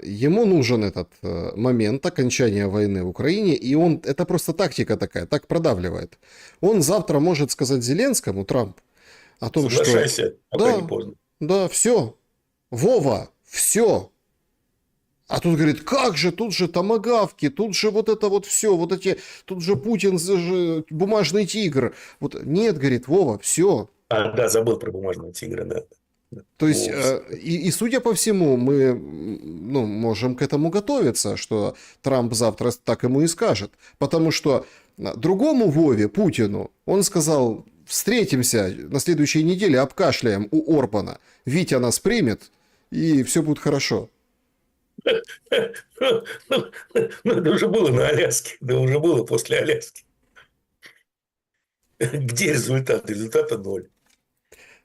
ему нужен этот момент окончания войны в Украине, и он, это просто тактика такая, так продавливает. Он завтра может сказать Зеленскому, Трамп, о том, что Соглашайся, пока не да, поздно. да, все, Вова, все. А тут говорит, как же, тут же томагавки, тут же вот это вот все, вот эти, тут же Путин, же бумажный тигр. Вот, нет, говорит, Вова, все. А, да, забыл про бумажного тигра, да. То есть, Вовс. и судя по всему, мы ну, можем к этому готовиться, что Трамп завтра так ему и скажет. Потому что другому Вове, Путину, он сказал, встретимся на следующей неделе, обкашляем у Орбана. Витя нас примет, и все будет хорошо. Ну, это уже было на Аляске, это уже было после Аляски. Где результат? Результата ноль.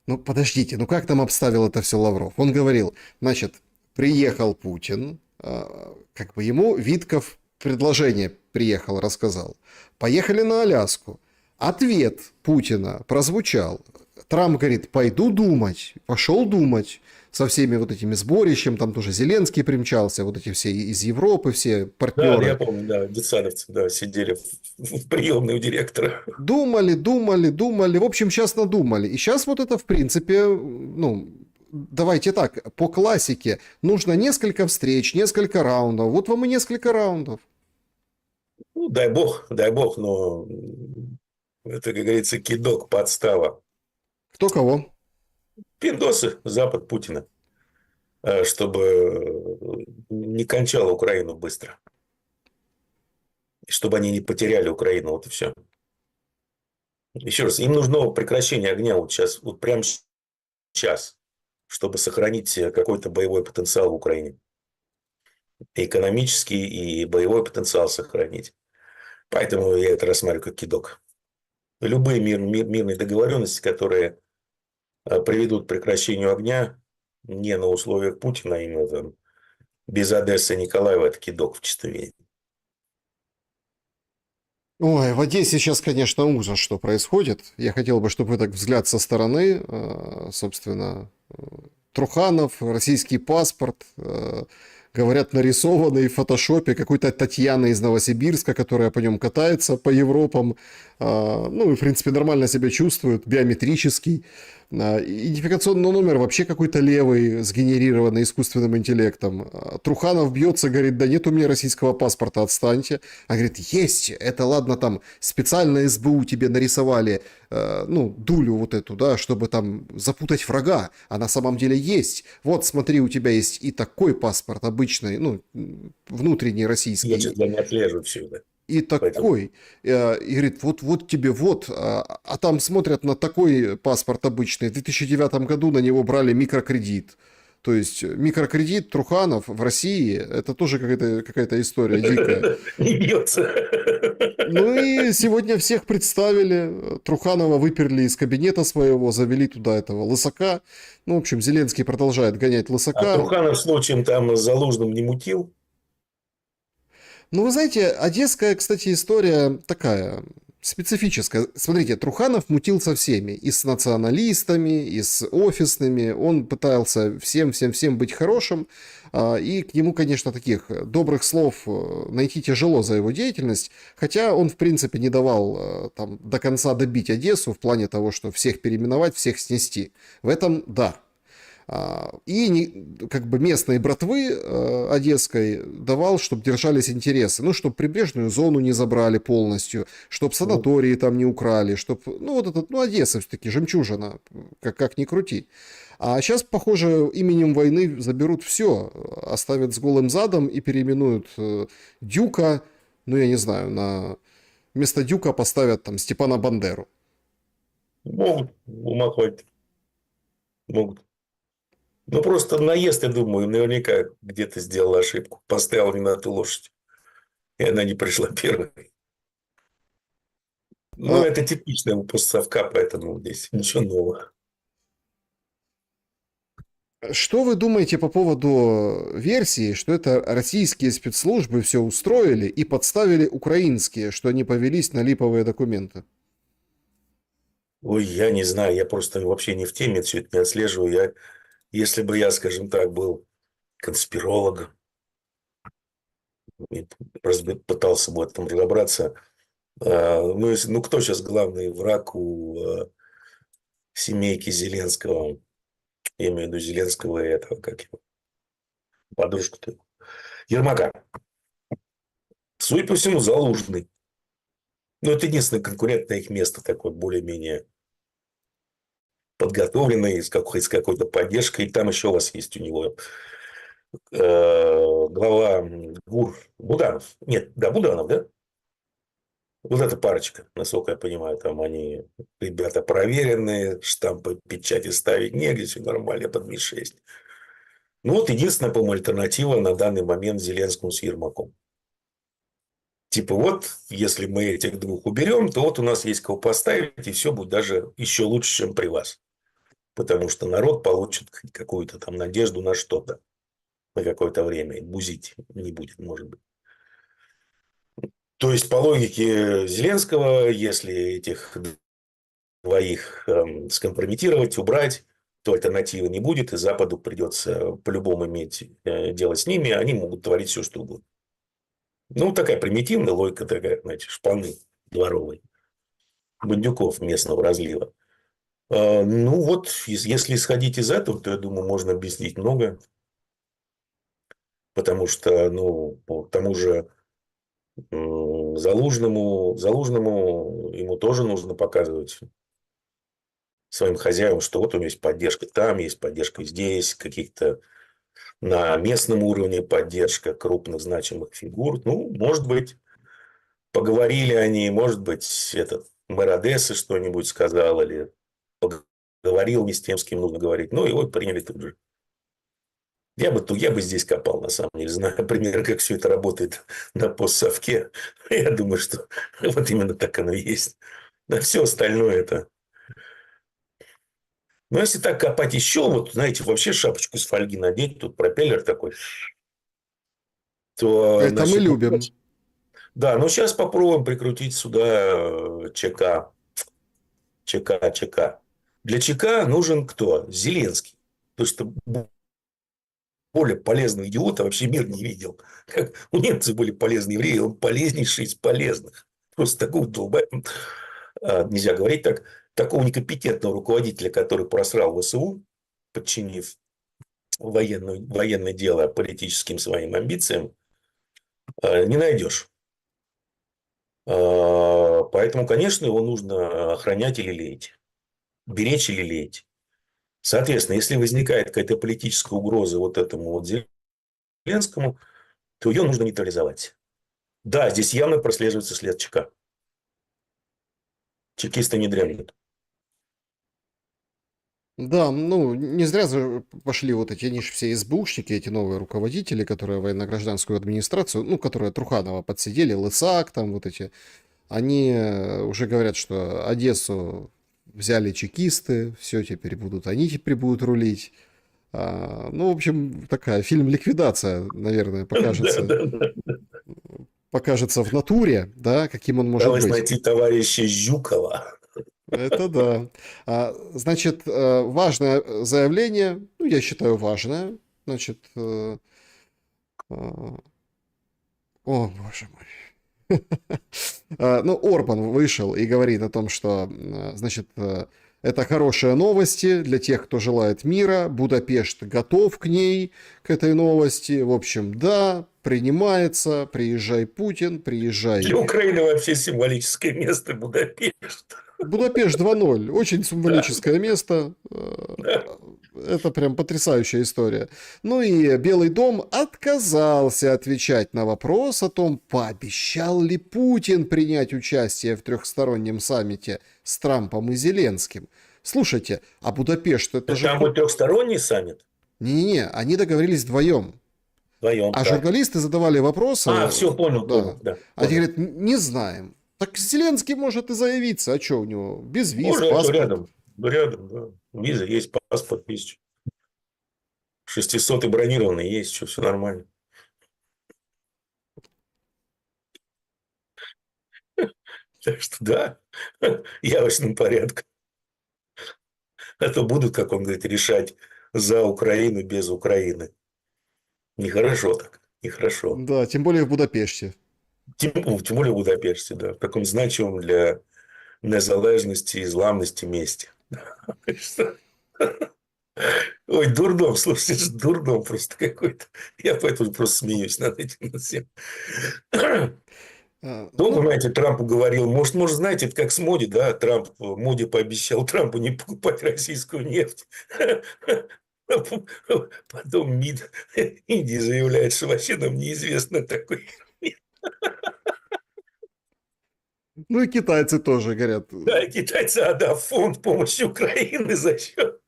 Ну, подождите, ну как там обставил это все Лавров? Он говорил, значит, приехал Путин, как бы ему Витков предложение приехал, рассказал. Поехали на Аляску. Ответ Путина прозвучал. Трамп говорит, пойду думать. Пошел думать со всеми вот этими сборищем, там тоже Зеленский примчался, вот эти все из Европы, все Да, я партнеры. помню, да, детсадовцы, да, сидели в приемной у директора. Думали, думали, думали. В общем, сейчас надумали. И сейчас вот это, в принципе, ну, давайте так, по классике, нужно несколько встреч, несколько раундов. Вот вам и несколько раундов. Ну, дай бог, но это, как говорится, кидок, подстава. Кто кого? Пиндосы, Запад Путина, чтобы не кончала Украину быстро. И чтобы они не потеряли Украину, вот и все. Еще раз, им нужно прекращение огня вот сейчас, вот прямо сейчас, чтобы сохранить какой-то боевой потенциал в Украине. И экономический, и боевой потенциал сохранить. Поэтому я это рассматриваю как кидок. Любые мирные договоренности, которые приведут к прекращению огня, не на условиях Путина, а именно там, без Одессы и Николаева, это кидок в чистом виде. Ой, в Одессе сейчас, конечно, ужас, что происходит. Я хотел бы, чтобы вы так взгляд со стороны, собственно, Труханов, российский паспорт, говорят, нарисованный в фотошопе какой-то Татьяны из Новосибирска, которая по нем катается по Европам, ну и, в принципе, нормально себя чувствует, биометрический. Идентификационный номер вообще какой-то левый, сгенерированный искусственным интеллектом. Труханов бьется, говорит, да нет у меня российского паспорта, отстаньте. А говорит, есть, это ладно, там специально СБУ тебе нарисовали, ну, дулю вот эту, да, чтобы там запутать врага, а на самом деле есть. Вот, смотри, у тебя есть и такой паспорт обычный, ну, внутренний Я, российский, честно, не отслеживаю все это. и Поэтому такой. И говорит, вот тебе вот. А там смотрят на такой паспорт обычный. В 2009 году на него брали микрокредит. То есть микрокредит Труханов в России, это тоже какая-то история дикая. не бьется. Ну и сегодня всех представили. Труханова выперли из кабинета своего, завели туда этого Лысака. Ну, в общем, Зеленский продолжает гонять А Лысака. Труханов случаем там с Залужным не мутил? Ну, вы знаете, одесская, кстати, история такая специфическая. Смотрите, Труханов мутил со всеми. И с националистами, и с офисными. Он пытался всем быть хорошим. И к нему, конечно, таких добрых слов найти тяжело за его деятельность. Хотя он, в принципе, не давал там до конца добить Одессу в плане того, что всех переименовать, всех снести. В этом да. Как бы местной братвы одесской давал, чтобы держались интересы. Ну, чтобы прибрежную зону не забрали полностью, чтобы Ну, санатории там не украли, чтобы, ну, вот этот, ну, Одесса все-таки жемчужина, как ни крути. А сейчас, похоже, именем войны заберут все, оставят с голым задом и переименуют Дюка, ну, я не знаю, вместо Дюка поставят там Степана Бандеру. могут, ума хватит. Могут. Ну, просто наезд, я думаю, наверняка где-то сделал ошибку. Поставил не на ту лошадь. И она не пришла первой. Ну, А, это типичная у постсовка, поэтому здесь ничего нового. Что вы думаете по поводу версии, что это российские спецслужбы все устроили и подставили украинские, что они повелись на липовые документы? Ой, я не знаю, я просто вообще не в теме, все это не отслеживаю. Если бы я, скажем так, был конспирологом, и пытался бы в этом разобраться. Ну, кто сейчас главный враг у семейки Зеленского? Я имею в виду Зеленского и этого, как его, подружку-то. Ермака. Судя по всему, Залужный. Ну, это единственный конкурент на их место, такой более-менее подготовленный, с какой-то поддержкой. И там еще у вас есть у него глава ГУР Буданов. Нет, да, Буданов, да? Вот эта парочка, насколько я понимаю, там они ребята проверенные, штампы, печати ставить негде, все нормально, под Ми-6. Ну, вот единственная, по-моему, альтернатива на данный момент Зеленскому с Ермаком. Типа вот, если мы этих двух уберем, то вот у нас есть кого поставить, и все будет даже еще лучше, чем при вас. Потому что народ получит какую-то там надежду на что-то на какое-то время. И бузить не будет, может быть. То есть, по логике Зеленского, если этих двоих скомпрометировать, убрать, то альтернативы не будет, и Западу придется по-любому иметь дело с ними, они могут творить все, что угодно. Ну, такая примитивная логика, такая, знаете, шпаны дворовой, бандюков местного разлива. Ну, вот, если исходить из этого, то, я думаю, можно объяснить многое. Потому что, ну, по тому же Залужному ему тоже нужно показывать своим хозяевам, что вот у него есть поддержка там, есть поддержка здесь, каких-то на местном уровне поддержка крупных значимых фигур. Ну, может быть, поговорили они, может быть, этот мэр Одессы что-нибудь сказал или поговорил не с тем, с кем нужно говорить. Ну, его приняли тут же. Я бы здесь копал, на самом деле, зная примеры, как все это работает на постсовке. Я думаю, что вот именно так оно и есть. А все остальное это... Но если так копать еще, вот, знаете, вообще шапочку из фольги надеть, тут пропеллер такой, то, Это мы значит, любим. да, но сейчас попробуем прикрутить сюда ЧК. ЧК. Для ЧК нужен кто? Зеленский. Потому что более полезного идиота вообще мир не видел. Как у немцев были полезные евреи, он полезнейший из полезных. Просто такого долба... нельзя говорить так, такого некомпетентного руководителя, который просрал ВСУ, подчинив военное дело политическим своим амбициям, не найдешь. Поэтому, конечно, его нужно охранять или леять. Беречь или леять. Соответственно, если возникает какая-то политическая угроза вот этому вот Зеленскому, то ее нужно нейтрализовать. Да, здесь явно прослеживается след ЧК. Чекисты не дремлют. Да, ну, не зря же пошли вот эти, они же все СБУшники, эти новые руководители, которые военно-гражданскую администрацию, ну, которые Труханова подсидели, Лысак там вот эти, они уже говорят, что Одессу взяли чекисты, все, они теперь будут рулить. Ну, в общем, такая фильм «Ликвидация», наверное, Да, да, да. покажется в натуре, да, каким он может Пыталась быть. найти товарища Жукова. Это да. Значит, важное заявление, ну, я считаю, важное. Значит, о, боже мой. Ну, Орбан вышел и говорит о том, что, значит, это хорошие новости для тех, кто желает мира. Будапешт готов к ней, к этой новости. В общем, да, принимается. Приезжай, Путин, приезжай. Для Украины вообще символическое место Будапешт. Будапешт 2.0. Очень Да, символическое место. да. Это прям потрясающая история. Ну и Белый дом отказался отвечать на вопрос о том, пообещал ли Путин принять участие в трехстороннем саммите с Трампом и Зеленским. Слушайте, а Будапешт это же... Там будет трехсторонний саммит? Не-не-не, они договорились вдвоем. Вдвоем, А так. журналисты задавали вопросы, Все, понял, да. да, Они понял. говорят, не знаем. Так Зеленский может и заявиться, а что у него? Без виз, Может, а что паспорт. рядом? Да рядом, да. Виза есть, паспорт есть. 600 бронированный есть, все нормально. Так что да, явочным порядком. А то будут, как он говорит, решать за Украину без Украины. Нехорошо так. нехорошо. Да, тем более в Будапеште. Тем более в Будапеште, да, в таком значимом для незалежности и зламности месте. Ой, дурдом, слушайте, дурдом просто какой-то. Я поэтому просто смеюсь над этим всем. Ну, Ну, понимаете, Трампу говорил, может, знаете, это как с Моди, да, Трамп Моди пообещал Трампу не покупать российскую нефть. Потом МИД Индии заявляет, что вообще нам неизвестно такой. ну и китайцы тоже говорят. Да, китайцы, да, фонд помощи Украины за счет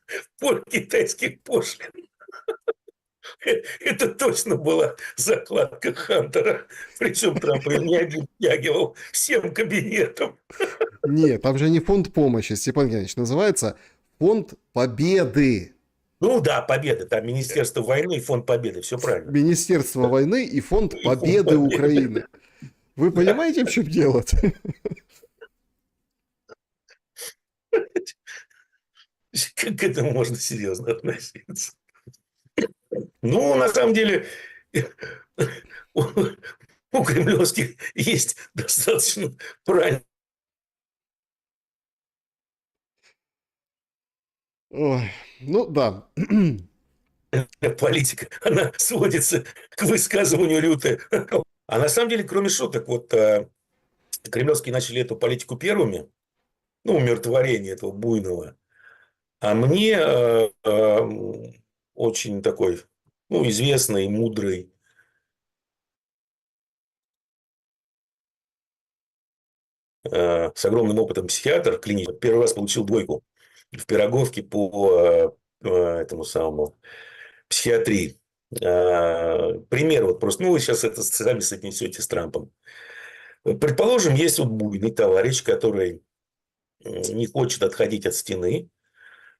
китайских пошлин. Это точно была закладка Хантера. Причем Трамп ее не один втягивал всем кабинетом. Нет, там же не фонд помощи, Степан Геннадьевич, называется фонд победы. Ну да, Победа. Там Министерство войны и Фонд Победы. Все правильно. Министерство войны и фонд И Фонд победы Победы. Украины. Вы Да. понимаете, в чем дело? Как к этому можно серьезно относиться? Ну, на самом деле, у, у кремлевских есть достаточно правильная Ой, ну да. политика. Она сводится к высказыванию лютой. А на самом деле, кроме шуток, вот кремлевские начали эту политику первыми, ну, умиротворение этого буйного. А мне очень такой, ну, известный, мудрый, с огромным опытом психиатр, клиник, первый раз получил двойку в Пироговке по этому самому психиатрии. Пример вот просто, ну, вы сейчас это сами соотнесете с Трампом. Предположим, есть вот буйный товарищ, который не хочет отходить от стены,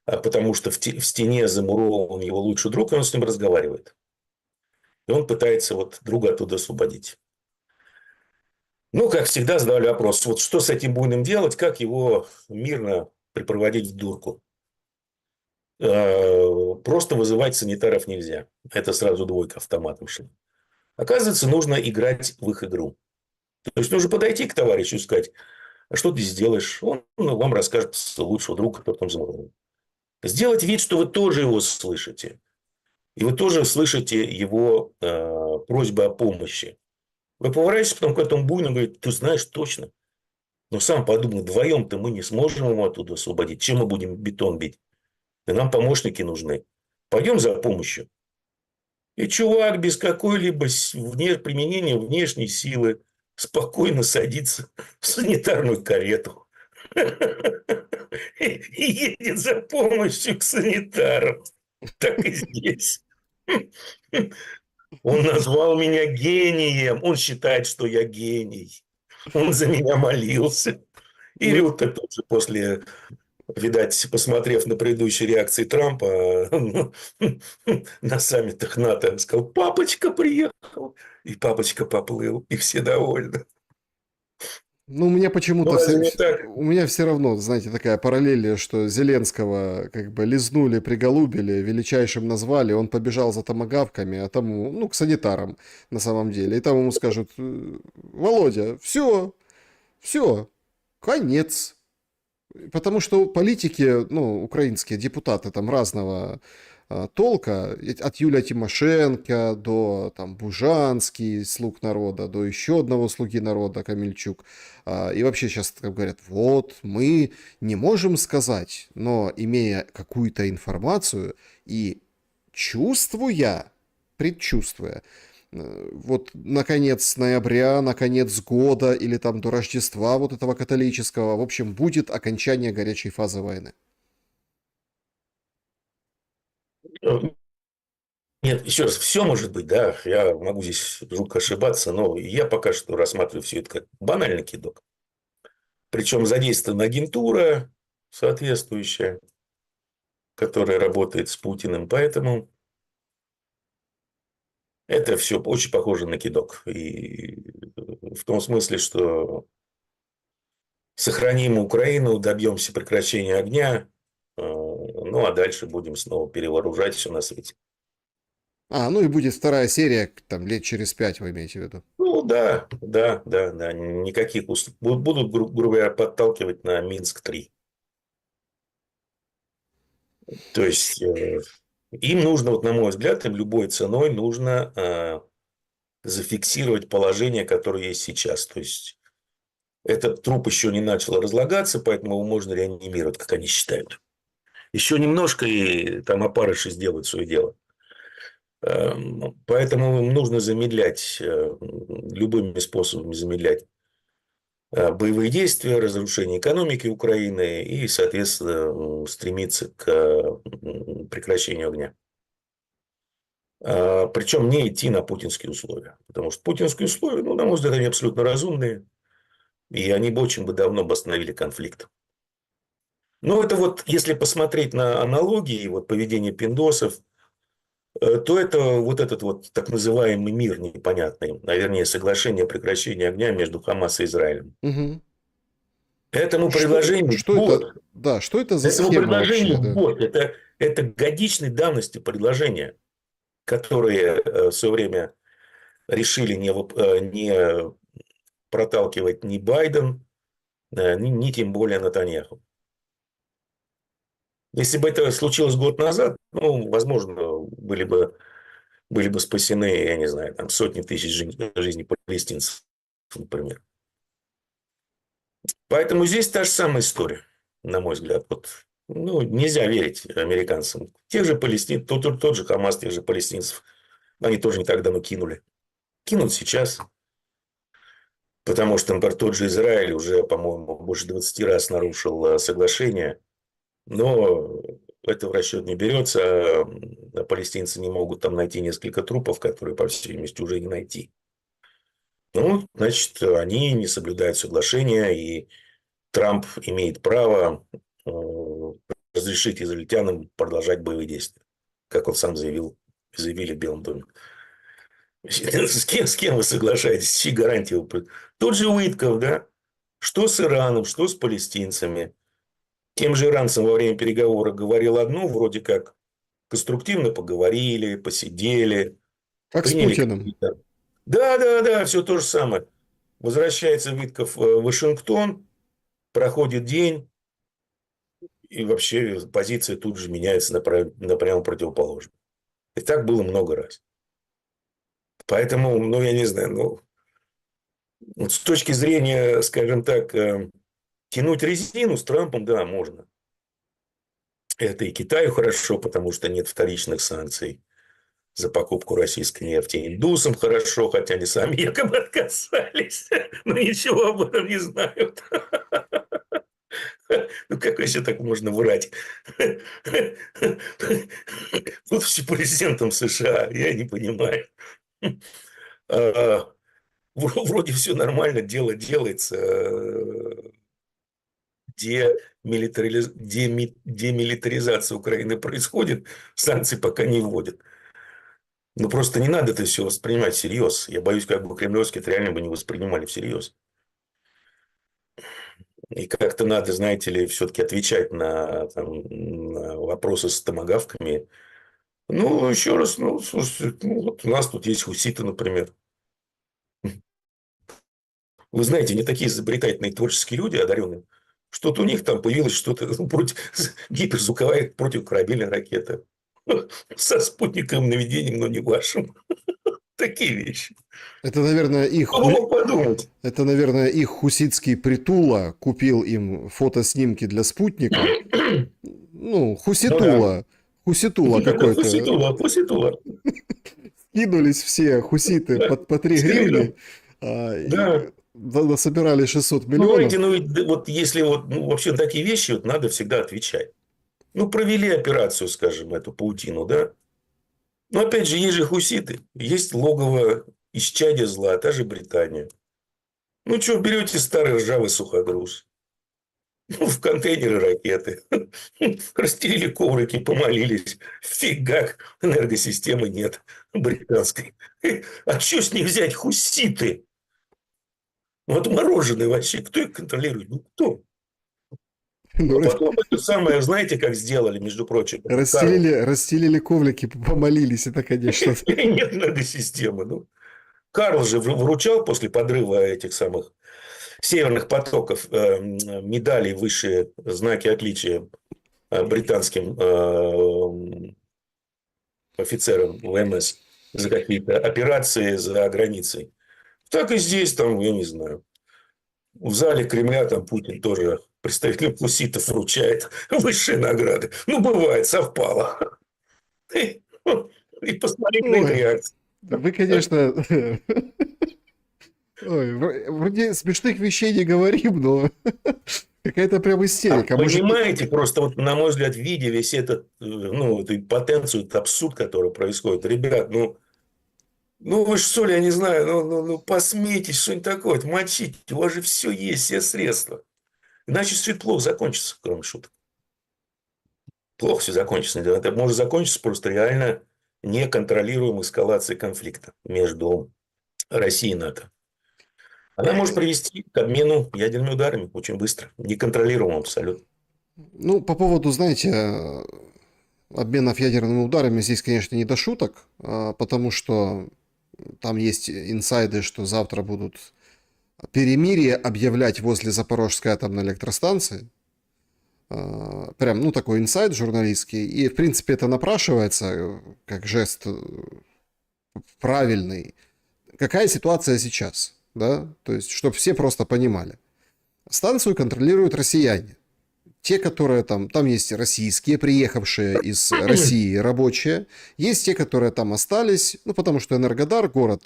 потому что в стене замурован его лучший друг, и он с ним разговаривает. И он пытается вот друга оттуда освободить. Ну, как всегда, задавали вопрос, вот что с этим буйным делать, как его мирно припроводить в дурку. Просто вызывать санитаров нельзя. Это сразу двойка автоматом шла. Оказывается, нужно играть в их игру. То есть, нужно подойти к товарищу и сказать, а что ты сделаешь? Он вам расскажет лучшего друга, который там замурован. Сделать вид, что вы тоже его слышите. И вы тоже слышите его просьбы о помощи. Вы поворачиваетесь потом к этому буйну и говорите, ты знаешь точно. Но сам подумай, вдвоем-то мы не сможем его оттуда освободить. Чем мы будем бетон бить? И нам помощники нужны. Пойдем за помощью. И чувак без какой-либо применения внешней силы спокойно садится в санитарную карету и едет за помощью к санитарам. Так и здесь. Он назвал меня гением. Он считает, что я гений. Он за меня молился. И Ну, Рюта тоже после, видать, посмотрев на предыдущие реакции Трампа на саммитах НАТО, сказал, папочка приехал. И папочка поплыл. И все довольны. ну, мне Ну, почему-то разве не так? у меня все равно, знаете, такая параллель, что Зеленского как бы лизнули, приголубили, величайшим назвали, он побежал за томагавками, а тому, ну, к санитарам на самом деле. И там ему скажут, Володя, все, конец. Потому что политики, ну, украинские депутаты там разного толка, от Юлия Тимошенко до там Бужанский, слуг народа, до еще одного слуги народа, Камельчук. И вообще сейчас как говорят, вот, мы не можем сказать, но имея какую-то информацию и чувствуя, предчувствуя, вот на конец ноября, на конец года или там до Рождества вот этого католического, в общем, будет окончание горячей фазы войны. Нет, еще раз, все может быть, да, я могу здесь жутко ошибаться, но я пока что рассматриваю все это как банальный кидок. Причем задействована агентура соответствующая, которая работает с Путиным, поэтому это все очень похоже на кидок. И в том смысле, что сохраним Украину, добьемся прекращения огня, ну а дальше будем снова перевооружать все на свете. Ну и будет вторая серия, там, лет через 5, вы имеете в виду. Ну, да, да, да, да. Никаких будут, грубо говоря, подталкивать на Минск-3. То есть, им нужно, вот, на мой взгляд, им любой ценой нужно зафиксировать положение, которое есть сейчас. То есть, этот труп еще не начал разлагаться, поэтому его можно реанимировать, как они считают. Еще немножко, и там опарыши сделают свое дело. Поэтому им нужно замедлять, любыми способами замедлять боевые действия, разрушение экономики Украины и, соответственно, стремиться к прекращению огня. Причем не идти на путинские условия. Потому что путинские условия, ну, на мой взгляд, они абсолютно разумные. И они бы очень давно остановили конфликт. Ну, это вот, если посмотреть на аналогии, вот поведение пиндосов, то это вот этот вот так называемый мир непонятный, вернее, соглашение о прекращении огня между Хамас и Израилем. Мгм. Этому Что, предложению что это, год. да, что это за Этому схема вообще, предложению да? год. Это годичной давности предложения, которые в свое время решили не проталкивать ни Байден, ни тем более Нетаньяху. Если бы это случилось год назад, ну, возможно, были бы спасены, я не знаю, там сотни тысяч жизней палестинцев, например. Поэтому здесь та же самая история, на мой взгляд. Вот, ну, нельзя верить американцам. Тех же палестинцев, тот же Хамас, тех же палестинцев, они тоже не так давно кинули. Кинут сейчас. Потому что, например, тот же Израиль уже, по-моему, больше 20 раз нарушил соглашение. Но это в расчет не берется. А палестинцы не могут там найти несколько трупов, которые, по всей видимости, уже не найти. Ну, значит, они не соблюдают соглашения, и Трамп имеет право разрешить израильтянам продолжать боевые действия, как он сам заявили в Белом доме. С кем вы соглашаетесь? Чьи гарантии вы... Тот же Уитков, да? Что с Ираном, что с палестинцами. Тем же иранцам во время переговоров говорил одно, вроде как конструктивно поговорили, посидели, Как с приняли Путиным. какие-то... Да, да, да, все то же самое. Возвращается Витков в Вашингтон, проходит день, и вообще позиция тут же меняется на прямо противоположную. И так было много раз. Поэтому, ну, я не знаю, ну, вот с точки зрения, скажем так, тянуть резину с Трампом, да, можно. Это и Китаю хорошо, потому что нет вторичных санкций за покупку российской нефти. Индусам хорошо, хотя они сами якобы отказались. Но ничего об этом не знают. Ну, как вообще так можно врать? Будучи президентом США, я не понимаю. Вроде все нормально, дело делается. Демилитаризация Украины происходит, санкции пока не вводят. Но просто не надо это все воспринимать всерьез. Я боюсь, как бы кремлевские это реально бы не воспринимали всерьез. И как-то надо, знаете ли, все-таки отвечать на вопросы с томагавками. Ну, еще раз, ну, слушайте, ну, вот у нас тут есть хуситы, например. Вы знаете, не такие изобретательные творческие люди, одаренные. Что-то у них там появилось что-то против гиперзвуковая противокорабельная ракета. Со спутниковым наведением, но не вашим. Такие вещи. Это, наверное, Кто мог подумать? это, наверное, их хуситский Притула купил им фотоснимки для спутника. Ну, Ну да. Хуситула какой-то. Пуситула, пуситула. Кинулись все хуситы Да. по 3 гривны. Да. Собирали 600 Ну, миллионов. знаете, ну, вот если вот, ну, вообще такие вещи вот надо всегда отвечать. Ну, провели операцию, скажем, эту паутину, да? Но опять же, есть же хуситы, есть логово исчадия зла, та же Британия. Ну, что, берете старый ржавый сухогруз, ну, в контейнеры ракеты, расстелили коврики, помолились. Фигак, энергосистемы нет британской. А что с них взять хуситы? Вот мороженое вообще, кто их контролирует? Ну, кто? Ну, А потом это самое, знаете, как сделали, между прочим, Карл. расстелили коврики, помолились, это, конечно. Нет энергосистемы. Ну, Карл же вручал после подрыва этих самых северных потоков медали, высшие знаки отличия британским офицерам ВМС за какие-то операции за границей. Так и здесь, там, я не знаю, в зале Кремля там Путин тоже представителям хуситов вручает высшие награды. Ну, бывает, совпало. И посмотреть на их Ой, реакцию. вы, конечно, ой, вроде смешных вещей не говорим, но какая-то прям А истерика. Может, понимаете, просто вот, на мой взгляд, видя весь этот, ну, эту потенцию, этот абсурд, который происходит, ребят, ну вы что ли, я не знаю, ну посмейтесь, что-нибудь такое, мочить, у вас же все есть, все средства. Иначе все плохо закончится, кроме шуток. Плохо все закончится. Это может закончиться просто реально неконтролируемой эскалацией конфликта между Россией и НАТО. Она может привести к обмену ядерными ударами очень быстро, неконтролируемым абсолютно. ну, по поводу, знаете, обменов ядерными ударами здесь, конечно, не до шуток, потому что там есть инсайды, что завтра будут перемирие объявлять возле Запорожской атомной электростанции. Прям, ну, такой инсайд журналистский. И, в принципе, это напрашивается как жест правильный. Какая ситуация сейчас? Да? То есть, чтобы все просто понимали. Станцию контролируют россияне. Те, которые там есть российские, приехавшие из России рабочие, есть те, которые там остались, ну, потому что Энергодар, город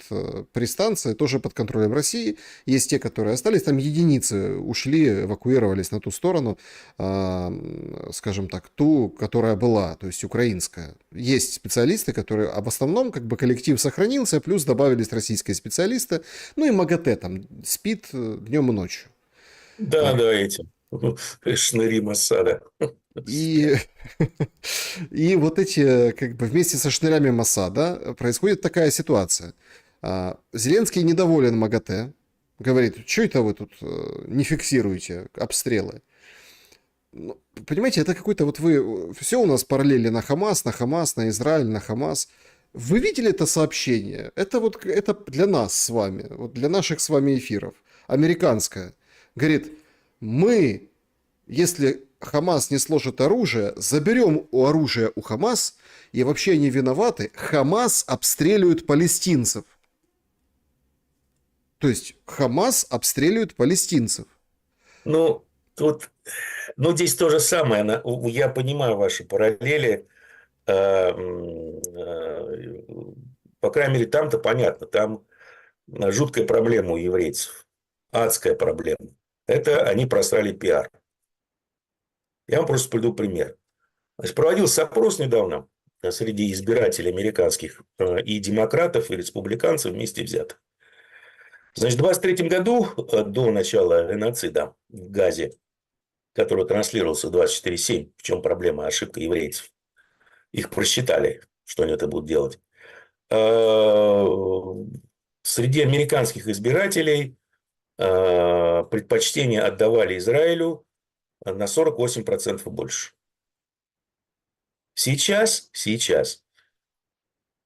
при станции, тоже под контролем России, есть те, которые остались, там единицы ушли, эвакуировались на ту сторону, скажем так, ту, которая была, то есть украинская. Есть специалисты, которые, а в основном, как бы коллектив сохранился, плюс добавились российские специалисты, ну и МАГАТЭ там спит днем и ночью. Да, да, эти шныри Моссада. И, и вот эти, как бы вместе со шнырями Моссада происходит такая ситуация. Зеленский недоволен МАГАТЭ, говорит, что это вы тут не фиксируете обстрелы? Ну, понимаете, это какой-то вот вы... Все у нас параллели на Хамас, на Израиль, на Хамас. Вы видели это сообщение? Это вот это для нас с вами, вот для наших с вами эфиров. Американское. Говорит, мы, если Хамас не сложит оружие, заберем оружие у Хамас, и вообще они виноваты. Хамас обстреливают палестинцев. То есть Хамас обстреливает палестинцев. Ну, тут, ну, здесь то же самое. Я понимаю ваши параллели. По крайней мере, там-то понятно. Там жуткая проблема у еврейцев. Адская проблема. Это они просрали пиар. Я вам просто приведу пример. Значит, проводился опрос недавно среди избирателей американских и демократов, и республиканцев вместе взятых. Значит, в 23 году, до начала геноцида в Газе, который транслировался 24/7, в чем проблема, ошибка еврейцев, их просчитали, что они это будут делать. Среди американских избирателей предпочтение отдавали Израилю на 48% больше. Сейчас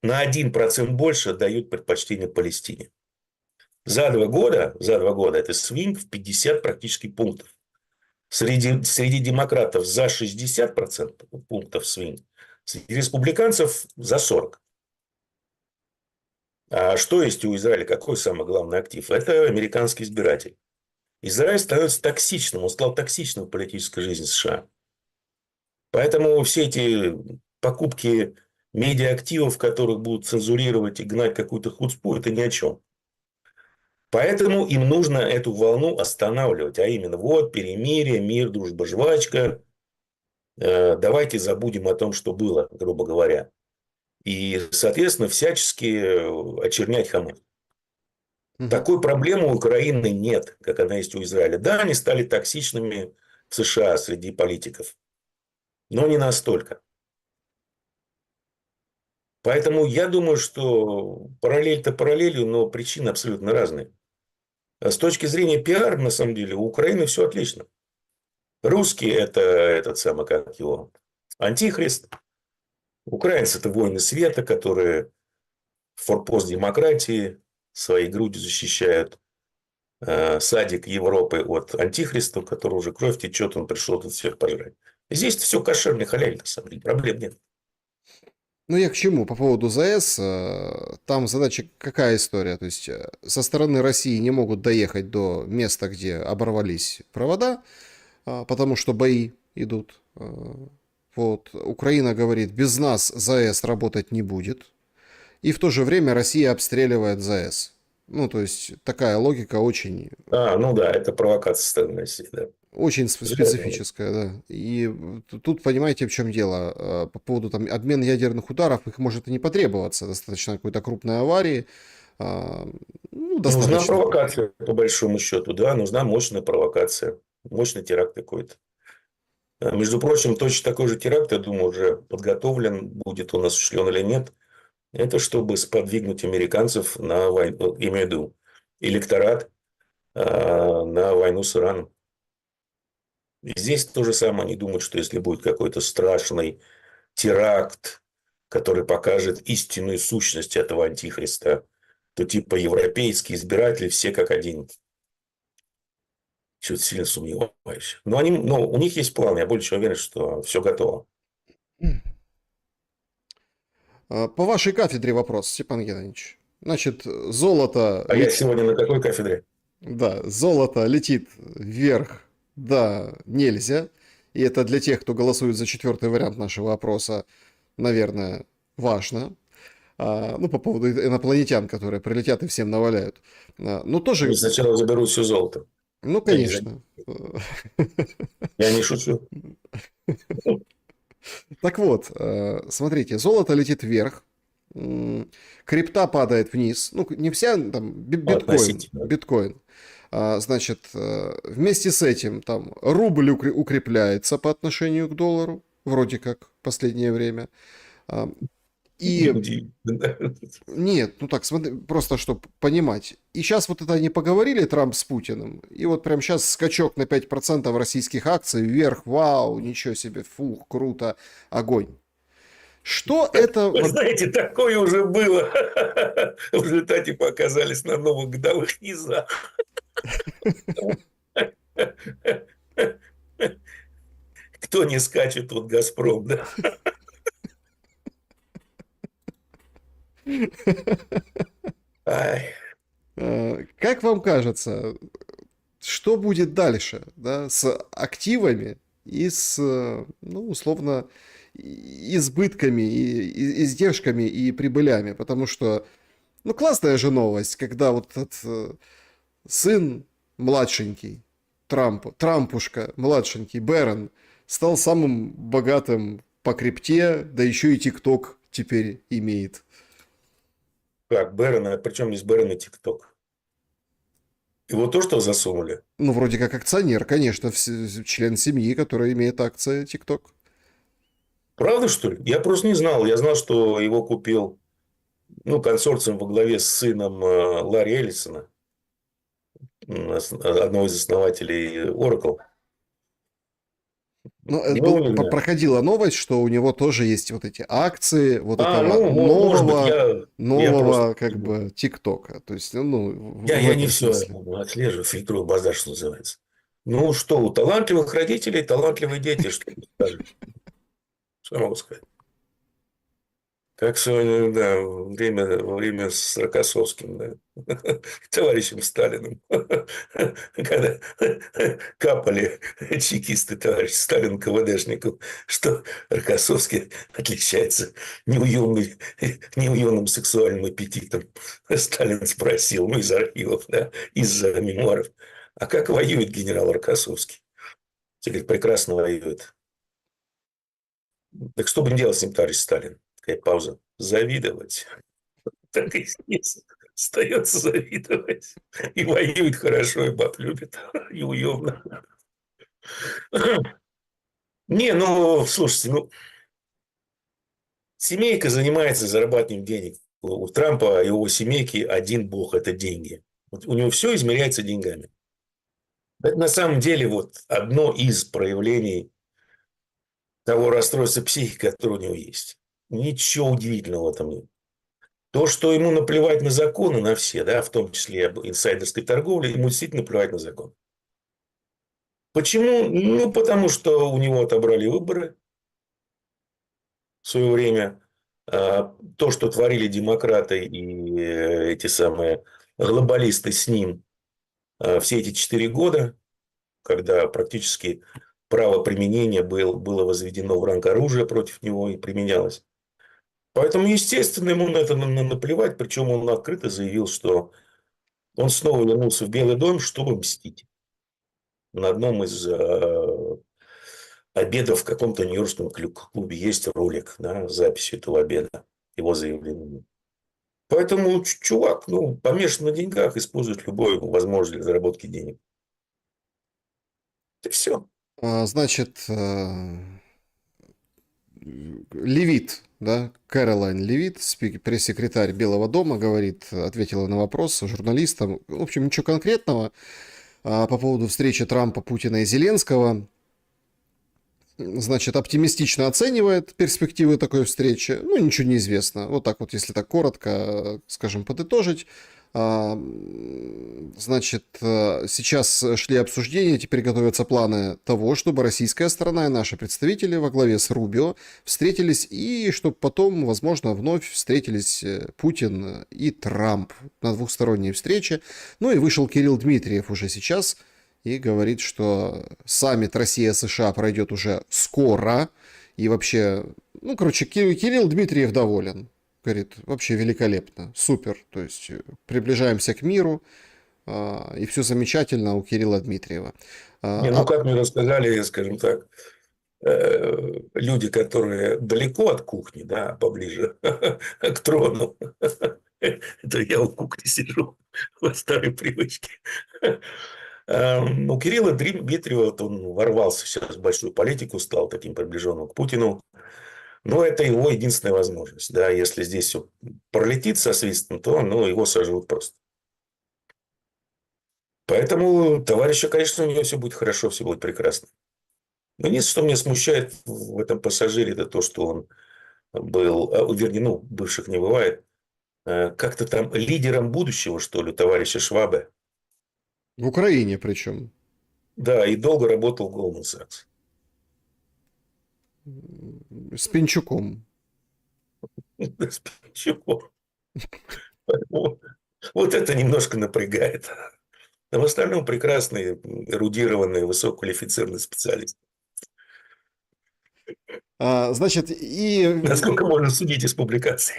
на 1% больше отдают предпочтение Палестине. За 2 года это свинг в 50 практически пунктов. Среди демократов за 60% пунктов свинг, среди республиканцев за 40%. А что есть у Израиля? Какой самый главный актив? Это американский избиратель. Израиль становится токсичным, он стал токсичным в политической жизни США. Поэтому все эти покупки медиаактивов, которых будут цензурировать и гнать какую-то хуцпу, это ни о чем. Поэтому им нужно эту волну останавливать. А именно, вот, перемирие, мир, дружба, жвачка. Давайте забудем о том, что было, грубо говоря. И, соответственно, всячески очернять Хамас. Мгм. Такой проблемы у Украины нет, как она есть у Израиля. Да, они стали токсичными в США среди политиков, но не настолько. Поэтому я думаю, что параллель-то параллелью, но причины абсолютно разные. А с точки зрения пиар, на самом деле, у Украины все отлично. Русские – это этот самый, как его, антихрист. Украинцы – это воины света, которые форпост демократии, своей грудью защищают садик Европы от антихриста, у которого уже кровь течет, он пришел тут всех пожрать. Здесь все кошерно, халяльно, на самом деле, проблем нет. Ну, я к чему? По поводу ЗАЭС, там задача какая история? То есть, со стороны России не могут доехать до места, где оборвались провода, потому что бои идут. Вот. Украина говорит, без нас ЗАЭС работать не будет. И в то же время Россия обстреливает ЗАЭС. Ну, то есть, такая логика очень, Ну да, это провокация со стороны России, да. очень Верно. специфическая, да. И тут понимаете, в чем дело. По поводу там обмена ядерных ударов, их может и не потребоваться. Достаточно какой-то крупной аварии. А, Ну, Нужна достаточно. провокация, по большому счету, да, нужна мощная провокация, мощный теракт какой-то. Между прочим, точно такой же теракт, я думаю, уже подготовлен, будет он осуществлен или нет. Это чтобы сподвигнуть американцев на войну, имею в виду электорат на войну с Ираном. И здесь то же самое. Они думают, что если будет какой-то страшный теракт, который покажет истинную сущность этого антихриста, то типа европейские избиратели все как один. Чего-то сильно сомневаюсь. Но у них есть план. Я более чем уверен, что все готово. По вашей кафедре вопрос, Степан Геннадьевич. Значит, золото А я летит, сегодня на какой кафедре? да, золото летит вверх, да, нельзя. И это для тех, кто голосует за четвертый вариант нашего опроса, наверное, важно. Ну, по поводу инопланетян, которые прилетят и всем наваляют. Ну, Они тоже, сначала заберут все золото. ну, Я не знаю. конечно. Я не шучу. Так вот, смотрите, золото летит вверх, крипта падает вниз. Ну, не вся, там, биткоин, Относительно. биткоин. Значит, вместе с этим там рубль укрепляется по отношению к доллару, вроде как, в последнее время. А, И Неудивительно. нет, ну так, смотри, просто чтобы понимать. И сейчас вот это они поговорили, Трамп с Путиным, и вот прям сейчас скачок на 5% российских акций вверх, вау, ничего себе, фух, круто, огонь. Что это Вы вот... знаете, такое уже было. В результате показались на новых годовых низах. Кто не скачет, тот Газпром, да? Ай. Как вам кажется, что будет дальше, да, с активами и с, ну, условно, избытками, издержками и прибылями? Потому что, ну, классная же новость, когда вот этот сын младшенький, Трампушка младшенький, Бэрон, стал самым богатым по крипте, да еще и ТикТок теперь имеет. Как, Бэрона, причем здесь Бэрон и ТикТок? Его то, что засунули? Ну, вроде как акционер, конечно, член семьи, который имеет акции ТикТок. Правда, что ли? Я просто не знал. Я знал, что его купил консорциум во главе с сыном Ларри Эллисона, одного из основателей Oracle. Ну, это Ну, не знаю. проходила новость, что у него тоже есть вот эти акции вот этого Может быть, я просто... нового как бы ТикТока. То есть, ну, в Я не этом все смысле. отслеживаю, фильтрую базар, что называется. Ну, что, у талантливых родителей талантливые дети, что скажешь? Что я могу сказать? Как сегодня, да, во время с Рокоссовским, да, товарищем Сталиным, когда капали чекисты товарищ Сталин КВДшников, что Рокоссовский отличается неуемным сексуальным аппетитом. Сталин спросил, из архивов, да, из мемуаров, а как воюет генерал Рокоссовский? Те говорят, прекрасно воюет. Так что будем делать с ним, товарищ Сталин? Такая пауза. Завидовать. Так и здесь остается завидовать. И воюет хорошо, и баб любит, и уемно. Не, слушайте, семейка занимается зарабатыванием денег. У Трампа и его семейки один бог – это деньги. Вот у него все измеряется деньгами. Это на самом деле вот одно из проявлений того расстройства психики, которое у него есть. Ничего удивительного в этом нет. То, что ему наплевать на законы, на все, да, в том числе об инсайдерской торговле, ему действительно наплевать на закон. Почему? Ну, потому что у него отобрали выборы в свое время. То, что творили демократы и эти самые глобалисты с ним все эти 4 года, когда практически право применения было возведено в ранг оружия против него и применялось. Поэтому, естественно, ему на это наплевать, причем он открыто заявил, что он снова вернулся в Белый дом, чтобы мстить. На одном из обедов в каком-то нью-йоркском клубе есть ролик, да, с записью этого обеда, его заявлением. Поэтому чувак, ну, помешан на деньгах, использует любую возможность для заработки денег. Это все. Значит, Левит, да, Кэролайн Левит, пресс-секретарь Белого дома, говорит, ответила на вопрос журналистам. В общем, ничего конкретного по поводу встречи Трампа, Путина и Зеленского. Значит, оптимистично оценивает перспективы такой встречи. Ну, ничего не известно. Вот так вот, если так коротко, скажем, подытожить. Значит, сейчас шли обсуждения, теперь готовятся планы того, чтобы российская сторона и наши представители во главе с Рубио встретились, и чтобы потом, возможно, вновь встретились Путин и Трамп на двухсторонней встрече. Ну и вышел Кирилл Дмитриев уже сейчас и говорит, что саммит Россия-США пройдет уже скоро, и вообще, ну, короче, Кирилл Дмитриев доволен. Говорит, вообще великолепно, супер. То есть приближаемся к миру, и все замечательно у Кирилла Дмитриева. Не, ну, как мне рассказали, скажем так, люди, которые далеко от кухни, да, поближе к трону. Это я у кухни сижу по старой привычке. У Кирилла Дмитриева вот он ворвался сейчас в большую политику, стал таким приближенным к Путину. Но это его единственная возможность. Да, если здесь все пролетит со свистом, то ну, его сожрут просто. Поэтому товарищу, конечно, у него все будет хорошо, все будет прекрасно. Но единственное, что меня смущает в этом пассажире, это то, что он был, вернее, ну, бывших не бывает, как-то там лидером будущего, что ли, товарища Швабе. В Украине причем. Да, и долго работал в Goldman Sachs. С Пинчуком. Чего? Вот это немножко напрягает. А в остальном прекрасный, эрудированный, высококвалифицированный специалист. Значит, и Насколько можно судить из публикаций.